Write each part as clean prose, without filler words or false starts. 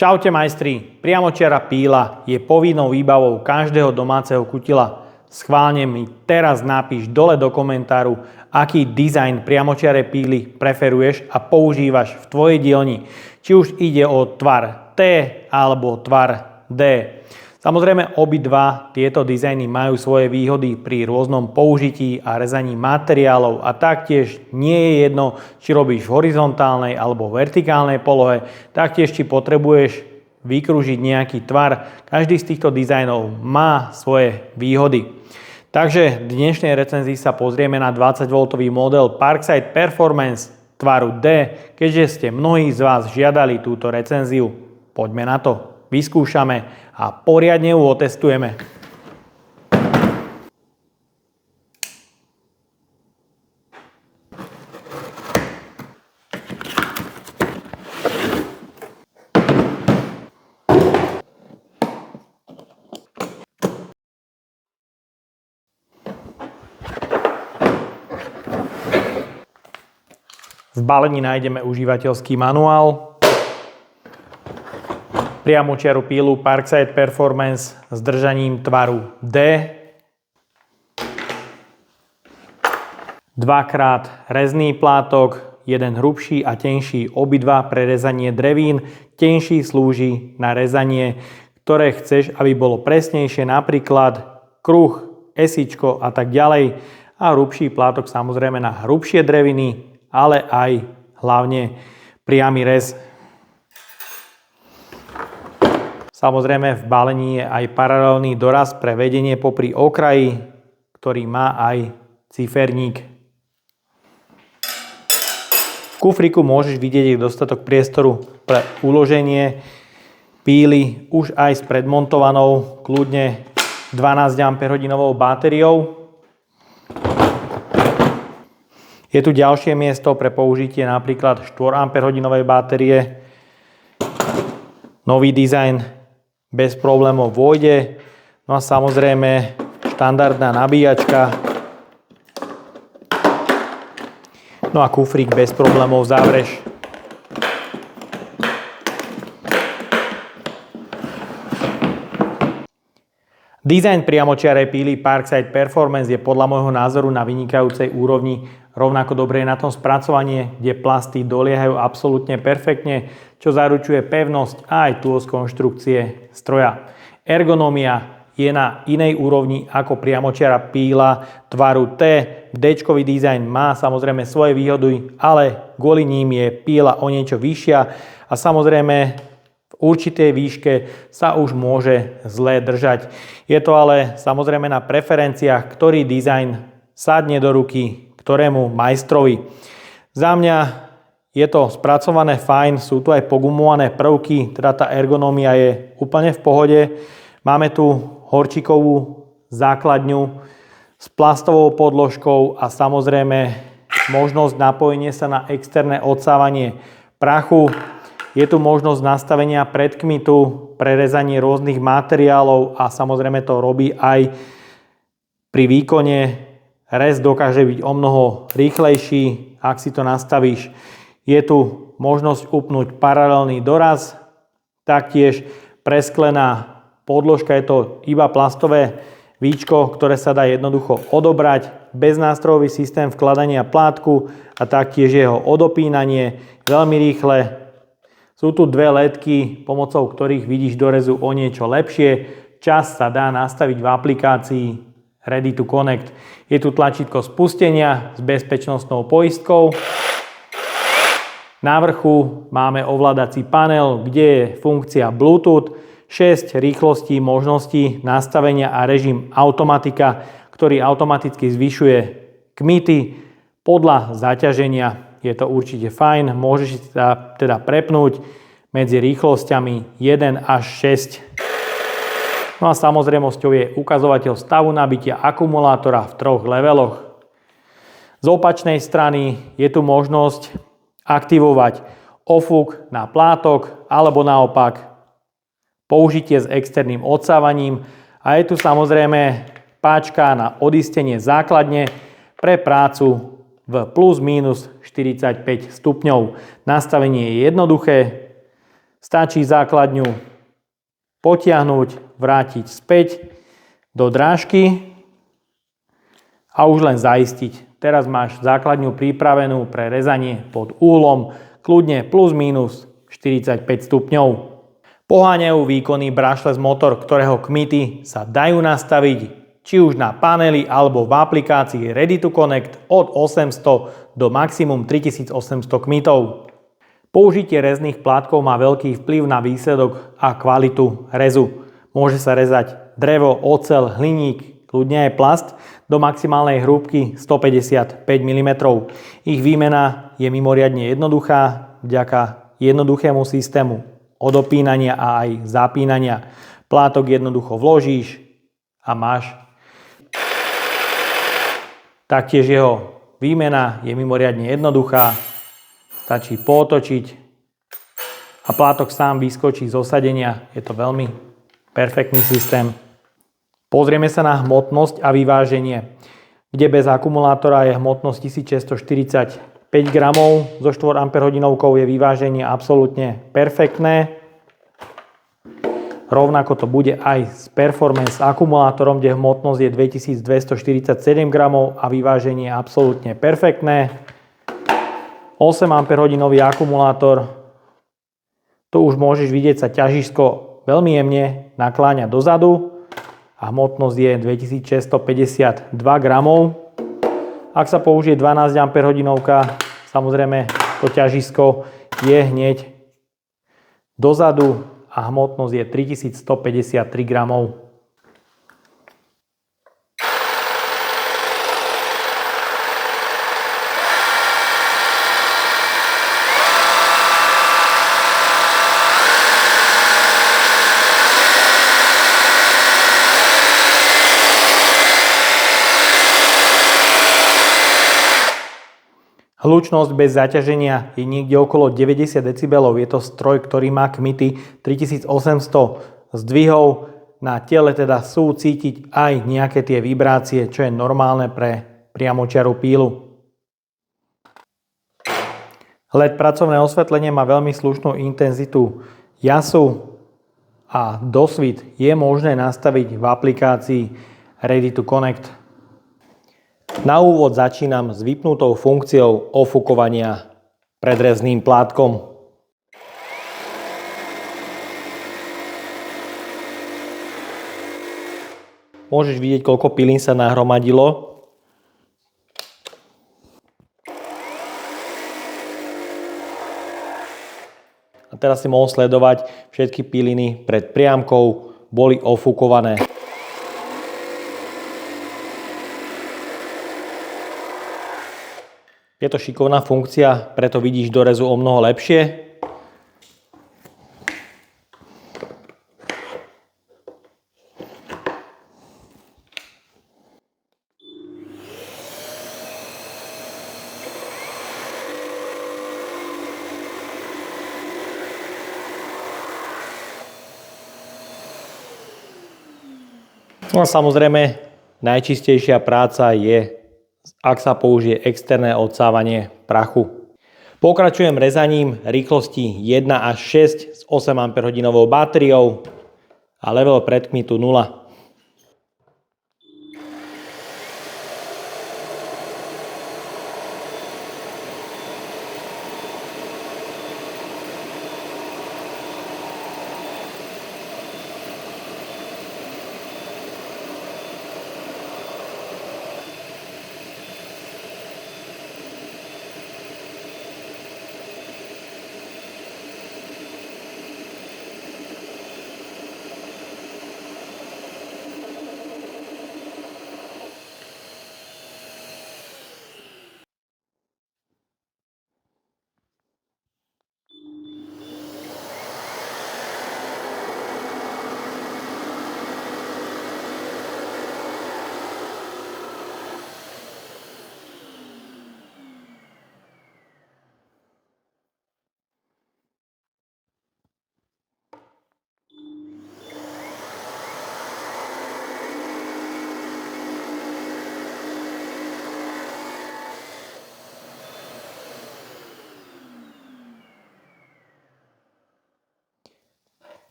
Čaute majstri, priamočiara píla je povinnou výbavou každého domáceho kutila. Schválne mi teraz napíš dole do komentáru, aký dizajn priamočiare píly preferuješ a používaš v tvojej dielni. Či už ide o tvar T alebo tvar D. Samozrejme obidva tieto dizajny majú svoje výhody pri rôznom použití a rezaní materiálov a taktiež nie je jedno, či robíš v horizontálnej alebo vertikálnej polohe, taktiež či potrebuješ vykrúžiť nejaký tvar. Každý z týchto dizajnov má svoje výhody. Takže v dnešnej recenzii sa pozrieme na 20V model Parkside Performance tvaru D, keďže ste mnohí z vás žiadali túto recenziu. Poďme na to. Vyskúšame a poriadne ju otestujeme. V balení nájdeme užívateľský manuál, priamočiaru pílu Parkside Performance s držaním tvaru D, dvakrát rezný plátok, jeden hrubší a tenší, obidva pre rezanie drevín. Tenší slúži na rezanie, ktoré chceš, aby bolo presnejšie, napríklad kruh, esičko a tak ďalej. A hrubší plátok samozrejme na hrubšie dreviny, ale aj hlavne priamy rez. Samozrejme v balení je aj paralelný doraz pre vedenie popri okraji, ktorý má aj ciferník. V kufriku môžeš vidieť dostatok priestoru pre uloženie píly už aj s predmontovanou kľudne 12 Ah batériou. Je tu ďalšie miesto pre použitie napríklad 4 Ah batérie. Nový dizajn bez problémov vôjde. No a samozrejme štandardná nabíjačka. No a kufrík bez problémov zavrieš. Dizajn priamočiarej píly Parkside Performance je podľa môjho názoru na vynikajúcej úrovni. Rovnako dobre je na tom spracovanie, kde plasty doliehajú absolútne perfektne, čo zaručuje pevnosť a aj túlosť konštrukcie stroja. Ergonómia je na inej úrovni ako priamočiara píla tvaru T. D-čkový dizajn má samozrejme svoje výhody, ale kvôli ním je píla o niečo vyššia a samozrejme v určitej výške sa už môže zle držať. Je to ale samozrejme na preferenciách, ktorý dizajn sadne do ruky ktorému majstrovi. Za mňa je to spracované fajn, sú tu aj pogumované prvky, teda tá ergonómia je úplne v pohode. Máme tu horčíkovú základňu s plastovou podložkou a samozrejme možnosť napojenia sa na externé odsávanie prachu. Je tu možnosť nastavenia predkmitu pre rezanie rôznych materiálov a samozrejme to robí aj pri výkone. Rez dokáže byť omnoho rýchlejší, ak si to nastavíš. Je tu možnosť upnúť paralelný doraz, taktiež presklená podložka, je to iba plastové víčko, ktoré sa dá jednoducho odobrať, beznástrojový systém vkladania plátku a taktiež jeho odopínanie veľmi rýchle. Sú tu dve ledky, pomocou ktorých vidíš do rezu o niečo lepšie. Čas sa dá nastaviť v aplikácii Ready to Connect. Je tu tlačítko spustenia s bezpečnostnou poistkou. Na vrchu máme ovládací panel, kde je funkcia Bluetooth, 6 rýchlostí možností nastavenia a režim automatika, ktorý automaticky zvyšuje kmity podľa zaťaženia. Je to určite fajn, môžeš sa teda prepnúť medzi rýchlosťami 1 až 6. No a samozrejmosťou je ukazovateľ stavu nabitia akumulátora v 3 leveloch. Z opačnej strany je tu možnosť aktivovať ofúk na plátok alebo naopak použitie s externým odsávaním a je tu samozrejme páčka na odistenie základne pre prácu v plus minus 45 stupňov. Nastavenie je jednoduché. Stačí základňu potiahnuť, vrátiť späť do drážky a už len zaistiť. Teraz máš základňu pripravenú pre rezanie pod úhlom, kľudne plus minus 45 stupňov. Poháňajú výkonný brushless motor, ktorého kmity sa dajú nastaviť či už na paneli alebo v aplikácii Ready to Connect od 800 do maximum 3800 kmitov. Použitie rezných plátkov má veľký vplyv na výsledok a kvalitu rezu. Môže sa rezať drevo, oceľ, hliník, kľudne aj plast do maximálnej hrúbky 155 mm. Ich výmena je mimoriadne jednoduchá vďaka jednoduchému systému odopínania a aj zapínania. Plátok jednoducho vložíš a máš. Taktiež jeho výmena je mimoriadne jednoduchá. Stačí pootočiť a plátok sám vyskočí z osadenia. Je to veľmi perfektný systém. Pozrieme sa na hmotnosť a vyváženie, kde bez akumulátora je hmotnosť 1645 gramov, so 4 Ah je vyváženie absolútne perfektné. Rovnako to bude aj s performance akumulátorom, kde hmotnosť je 2247 gramov a vyváženie je absolútne perfektné. 8 Ah akumulátor, tu už môžeš vidieť, sa ťažisko veľmi jemne nakláňa dozadu a hmotnosť je 2652 gramov. Ak sa použije 12 Ah, samozrejme to ťažisko je hneď dozadu a hmotnosť je 3153 gramov. Hlučnosť bez zaťaženia je niekde okolo 90 dB. Je to stroj, ktorý má kmity 3800 zdvihov. Na tele teda sú cítiť aj nejaké tie vibrácie, čo je normálne pre priamočiaru pílu. LED pracovné osvetlenie má veľmi slušnú intenzitu jasu a dosvit je možné nastaviť v aplikácii Ready to Connect. Na úvod začínam s vypnutou funkciou ofúkovania predrezným plátkom. Môžeš vidieť, koľko pilín sa nahromadilo. A teraz si mohol sledovať, všetky piliny pred priamkou boli ofúkované. Je to šikovná funkcia, preto vidíš do rezu o mnoho lepšie. No a samozrejme, najčistejšia práca je, ak sa použije externé odsávanie prachu. Pokračujem rezaním rýchlosti 1 až 6 s 8 Ah batériou a level predkmitu 0.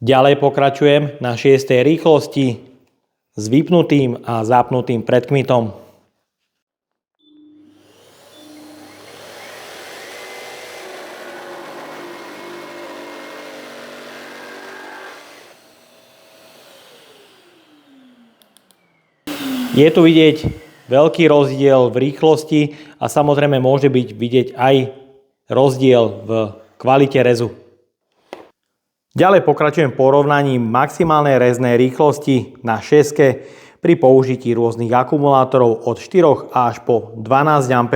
Ďalej pokračujem na 6. rýchlosti s vypnutým a zapnutým predkmitom. Je tu vidieť veľký rozdiel v rýchlosti a samozrejme môže byť vidieť aj rozdiel v kvalite rezu. Ďalej pokračujem porovnaním maximálnej reznej rýchlosti na 6 pri použití rôznych akumulátorov od 4 až po 12 Ah.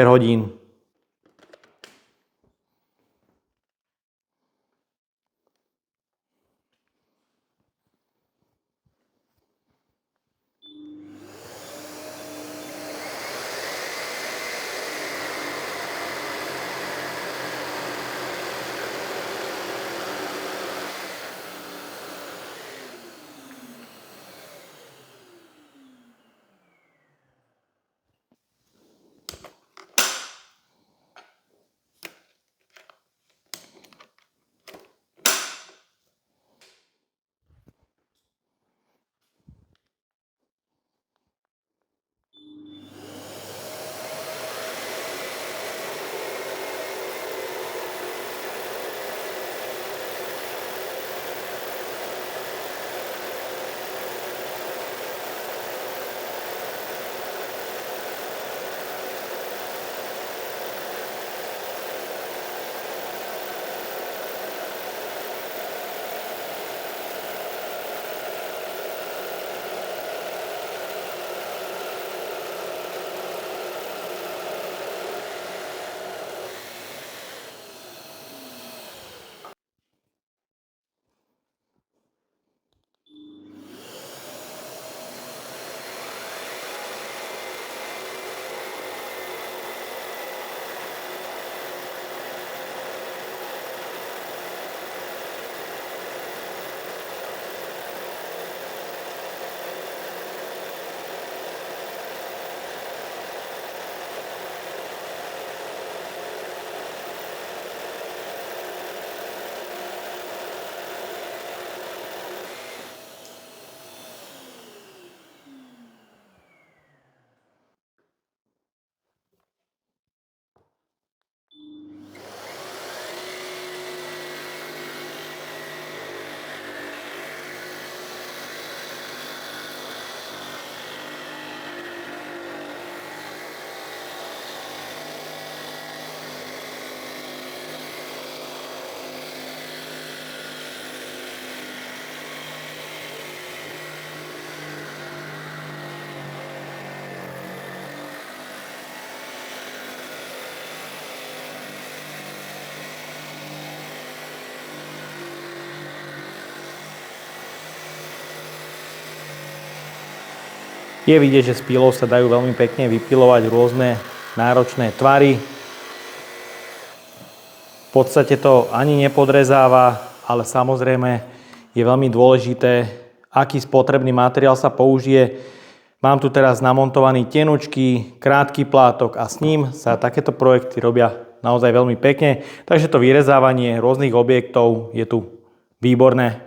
Je vidieť, že z pílov sa dajú veľmi pekne vypilovať rôzne náročné tvary. V podstate to ani nepodrezáva, ale samozrejme je veľmi dôležité, aký spotrebný materiál sa použije. Mám tu teraz namontovaný tenučký, krátky plátok a s ním sa takéto projekty robia naozaj veľmi pekne. Takže to vyrezávanie rôznych objektov je tu výborné.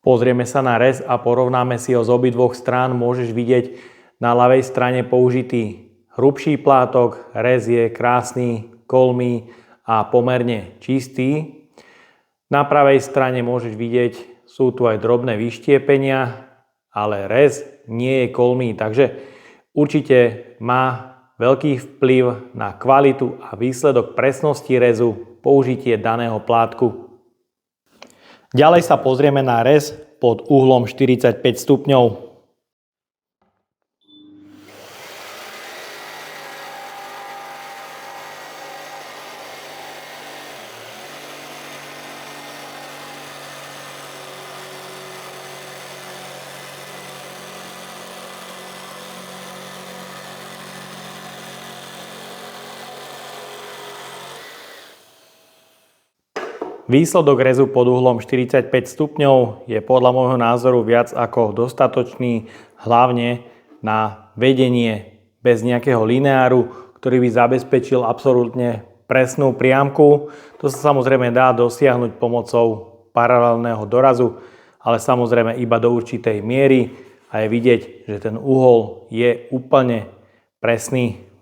Pozrieme sa na rez a porovnáme si ho z obidvoch strán. Môžeš vidieť na ľavej strane použitý hrubší plátok. Rez je krásny, kolmý a pomerne čistý. Na pravej strane môžeš vidieť, sú tu aj drobné vyštiepenia, ale rez nie je kolmý, takže určite má veľký vplyv na kvalitu a výsledok presnosti rezu použitie daného plátku. Ďalej sa pozrieme na rez pod uhlom 45 stupňov. Výsledok rezu pod uhlom 45 stupňov je podľa môjho názoru viac ako dostatočný, hlavne na vedenie bez nejakého lineáru, ktorý by zabezpečil absolútne presnú priamku. To sa samozrejme dá dosiahnuť pomocou paralelného dorazu, ale samozrejme iba do určitej miery a je vidieť, že ten uhol je úplne presný.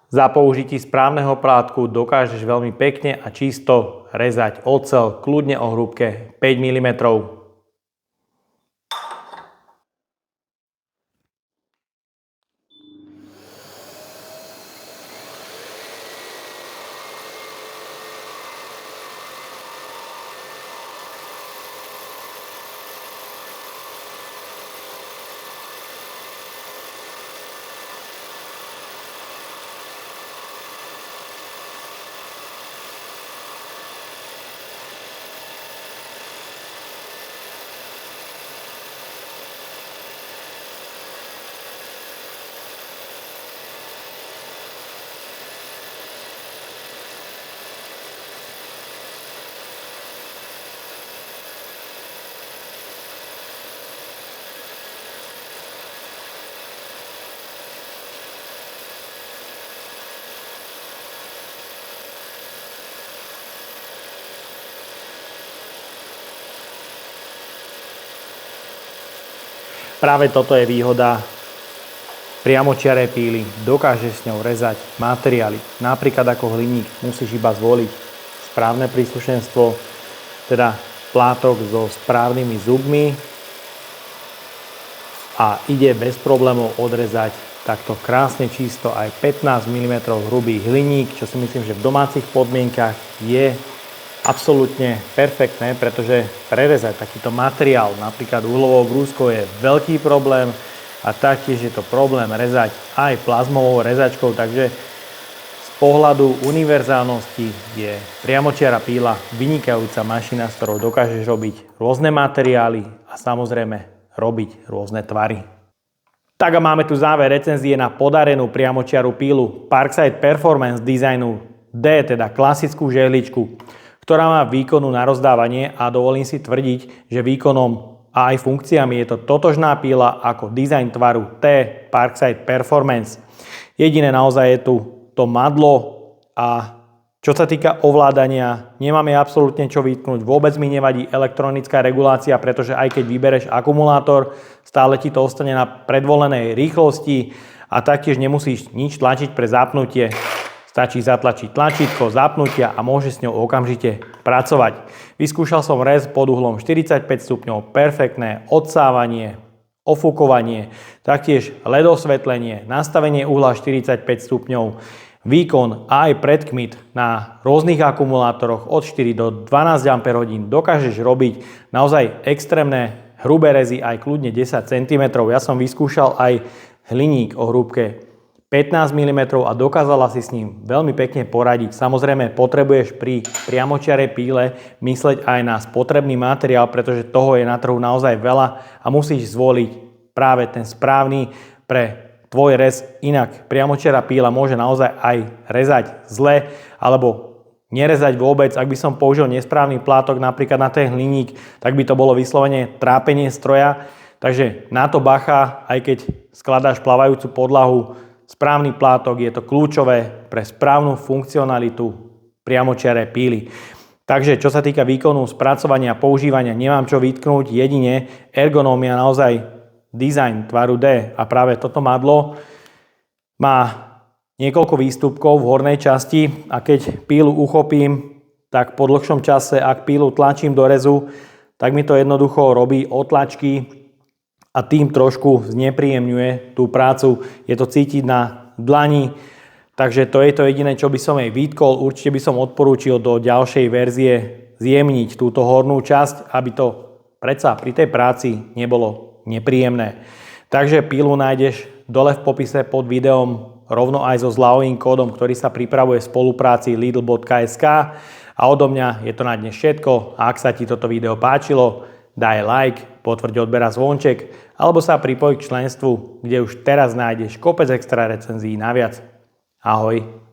Za použití správneho plátku dokážeš veľmi pekne a čisto rezať oceľ kľudne o hrúbke 5 mm. Práve toto je výhoda priamočiarej píly. Dokážeš s ňou rezať materiály. Napríklad ako hliník musíš iba zvoliť správne príslušenstvo, teda plátok so správnymi zubmi a ide bez problémov odrezať takto krásne čisto aj 15 mm hrubý hliník, čo si myslím, že v domácich podmienkach je absolútne perfektné, pretože prerezať takýto materiál, napríklad uhlovou brúskou, je veľký problém a taktiež je to problém rezať aj plazmovou rezačkou, takže z pohľadu univerzálnosti je priamočiara píla vynikajúca mašina, s ktorou dokážeš robiť rôzne materiály a samozrejme robiť rôzne tvary. Tak a máme tu záver recenzie na podarenú priamočiaru pílu Parkside Performance dizajnu D, teda klasickú žehličku, ktorá má výkonu na rozdávanie a dovolím si tvrdiť, že výkonom a aj funkciami je to totožná píla ako dizajn tvaru T Parkside Performance. Jediné naozaj je tu to madlo a čo sa týka ovládania, nemáme absolútne čo vytknúť. Vôbec mi nevadí elektronická regulácia, pretože aj keď vybereš akumulátor, stále ti to ostane na predvolenej rýchlosti a taktiež nemusíš nič tlačiť pre zapnutie. Stačí zatlačiť tlačítko zapnutia a môžeš s ňou okamžite pracovať. Vyskúšal som rez pod uhlom 45 stupňov, perfektné odsávanie, ofúkovanie, taktiež LED osvetlenie, nastavenie uhla 45 stupňov, výkon a aj predkmit na rôznych akumulátoroch od 4 do 12 Ah dokážeš robiť naozaj extrémne hrubé rezy aj kľudne 10 cm. Ja som vyskúšal aj hliník o hrúbke 15 mm a dokázala si s ním veľmi pekne poradiť. Samozrejme potrebuješ pri priamočiarej píle mysleť aj na spotrebný materiál, pretože toho je na trhu naozaj veľa a musíš zvoliť práve ten správny pre tvoj rez. Inak priamočiara píla môže naozaj aj rezať zle alebo nerezať vôbec. Ak by som použil nesprávny plátok napríklad na ten hliník, tak by to bolo vyslovene trápenie stroja. Takže na to bacha, aj keď skladáš plávajúcu podlahu, správny plátok je to kľúčové pre správnu funkcionalitu priamočiare píly. Takže čo sa týka výkonu, spracovania a používania, nemám čo vytknúť, jedine ergonómia, naozaj dizajn tvaru D a práve toto madlo má niekoľko výstupkov v hornej časti a keď pílu uchopím, tak po dlhšom čase, ak pílu tlačím do rezu, tak mi to jednoducho robí otlačky a tým trošku znepríjemňuje tú prácu. Je to cítiť na dlani. Takže to je to jediné, čo by som jej vytkol. Určite by som odporúčil do ďalšej verzie zjemniť túto hornú časť, aby to predsa pri tej práci nebolo nepríjemné. Takže pílu nájdeš dole v popise pod videom, rovno aj so zľavovým kódom, ktorý sa pripravuje v spolupráci lidl.sk. A odo mňa je to na dnes všetko. A ak sa ti toto video páčilo, daj like, potvrď odber a zvonček, alebo sa pripoj k členstvu, kde už teraz nájdeš kopec extra recenzií naviac. Ahoj.